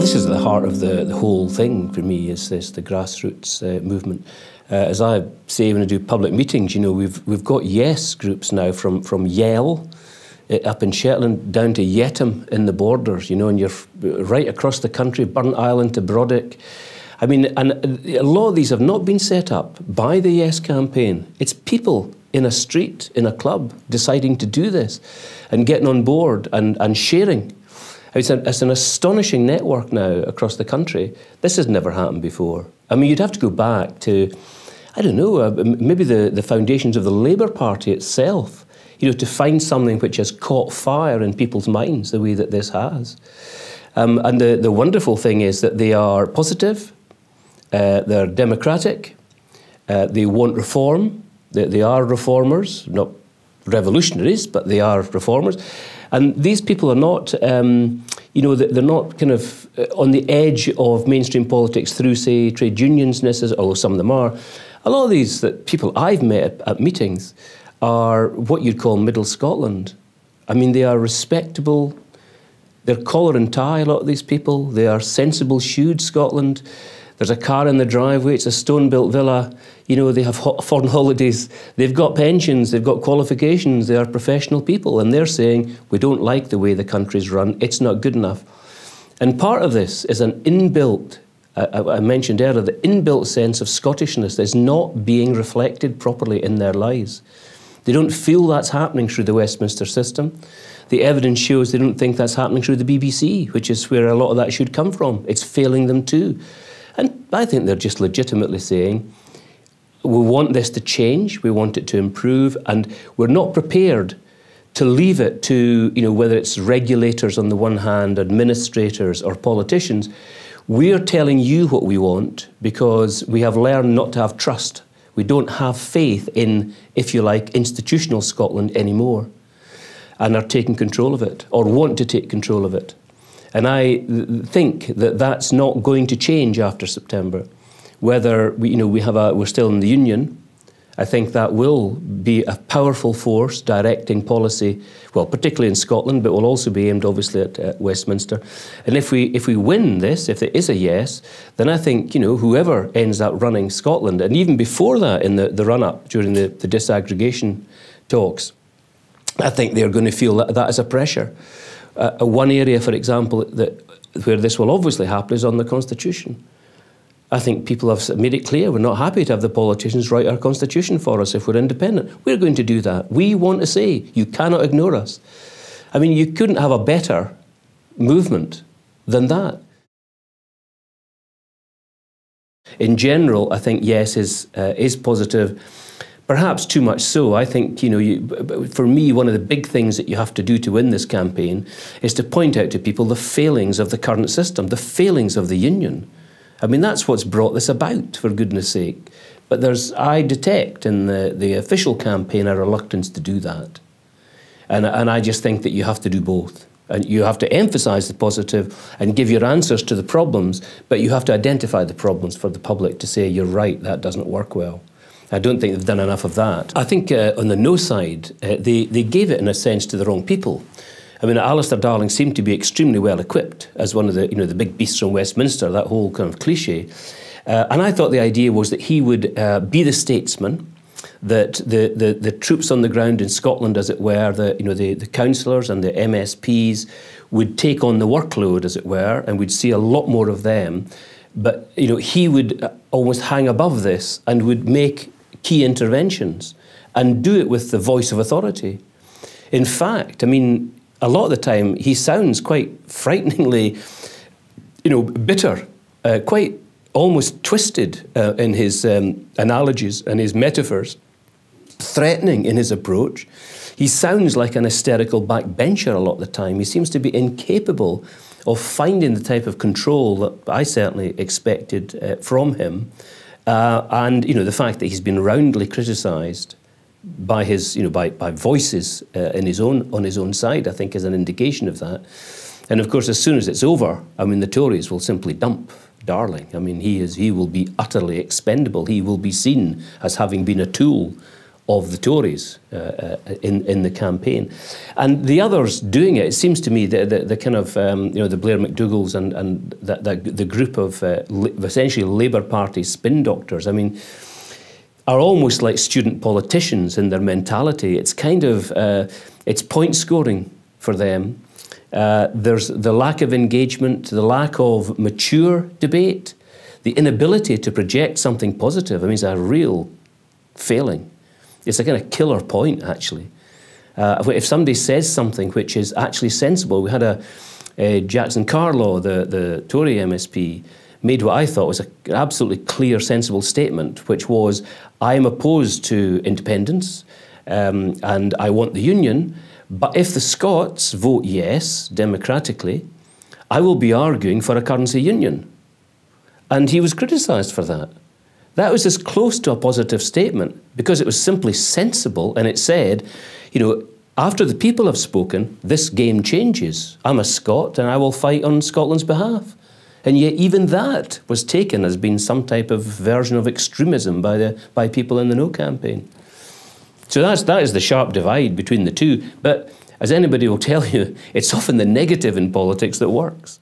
this is the heart of the whole thing for me, is this, the grassroots movement. As I say when I do public meetings, you know, we've got yes groups now from Yell up in Shetland down to Yettam in the borders, you know, and you're right across the country, Burnt Island to Brodick. I mean, and a lot of these have not been set up by the Yes campaign. It's people in a street, in a club, deciding to do this and getting on board and sharing. It's an astonishing network now across the country. This has never happened before. I mean, you'd have to go back to, I don't know, maybe the foundations of the Labour Party itself, you know, to find something which has caught fire in people's minds the way that this has. And the wonderful thing is that they are positive, they're democratic, they want reform, they are reformers, not revolutionaries, but they are reformers. And these people are not, you know, they're not kind of on the edge of mainstream politics through, say, trade unions necessarily, although some of them are. A lot of these people I've met at meetings are what you'd call middle Scotland. I mean, they are respectable, they're collar and tie, a lot of these people. They are sensible shoed Scotland. There's a car in the driveway, it's a stone-built villa. You know, they have foreign holidays, they've got pensions, they've got qualifications, they are professional people, and they're saying, we don't like the way the country's run, it's not good enough. And part of this is an inbuilt, I mentioned earlier, the inbuilt sense of Scottishness that's not being reflected properly in their lives. They don't feel that's happening through the Westminster system. The evidence shows they don't think that's happening through the BBC, which is where a lot of that should come from. It's failing them too. And I think they're just legitimately saying, we want this to change, we want it to improve, and we're not prepared to leave it to, you know, whether it's regulators on the one hand, administrators or politicians. We're telling you what we want because we have learned not to have trust. We don't have faith in, if you like, institutional Scotland anymore, and are taking control of it, or want to take control of it. And I think that that's not going to change after September. Whether we're still in the Union, I think that will be a powerful force directing policy, well, particularly in Scotland, but will also be aimed obviously at Westminster. And if we win this, if there is a yes, then I think, you know, whoever ends up running Scotland, and even before that, in the run-up during the disaggregation talks, I think they're going to feel that as a pressure. One area, for example, where this will obviously happen is on the Constitution. I think people have made it clear we're not happy to have the politicians write our Constitution for us if we're independent. We're going to do that. We want to say, you cannot ignore us. I mean, you couldn't have a better movement than that. In general, I think yes is positive. Perhaps too much so. I think, you know, for me, one of the big things that you have to do to win this campaign is to point out to people the failings of the current system, the failings of the Union. I mean, that's what's brought this about, for goodness sake. But I detect in the official campaign a reluctance to do that. And I just think that you have to do both. And you have to emphasise the positive and give your answers to the problems, but you have to identify the problems for the public to say, you're right, that doesn't work well. I don't think they've done enough of that. I think on the no side, they gave it in a sense to the wrong people. I mean, Alistair Darling seemed to be extremely well equipped as one of the, you know, the big beasts from Westminster, that whole kind of cliche. And I thought the idea was that he would be the statesman, that the troops on the ground in Scotland, as it were, the councillors and the MSPs would take on the workload, as it were, and we'd see a lot more of them. But, you know, he would almost hang above this and would make key interventions and do it with the voice of authority. In fact, I mean, a lot of the time he sounds quite frighteningly, you know, bitter, quite almost twisted in his analogies and his metaphors, threatening in his approach. He sounds like an hysterical backbencher a lot of the time. He seems to be incapable of finding the type of control that I certainly expected from him. And, you know, the fact that he's been roundly criticised by his, you know, by voices on his own side, I think, is an indication of that. And of course, as soon as it's over, I mean, the Tories will simply dump Darling. I mean, he will be utterly expendable. He will be seen as having been a tool of the Tories in the campaign. And the others doing it, it seems to me, the kind of, the Blair McDougals and the group of essentially Labour Party spin doctors, I mean, are almost like student politicians in their mentality. It's kind of, it's point scoring for them. There's the lack of engagement, the lack of mature debate, the inability to project something positive. I mean, it's a real failing. It's a kind of killer point, actually. If somebody says something which is actually sensible, we had a Jackson Carlaw, the Tory MSP, made what I thought was an absolutely clear, sensible statement, which was, I am opposed to independence and I want the union, but if the Scots vote yes, democratically, I will be arguing for a currency union. And he was criticised for that. That was as close to a positive statement because it was simply sensible, and it said, after the people have spoken, this game changes. I'm a Scot and I will fight on Scotland's behalf. And yet even that was taken as being some type of version of extremism by people in the No campaign. So that is the sharp divide between the two. But as anybody will tell you, it's often the negative in politics that works.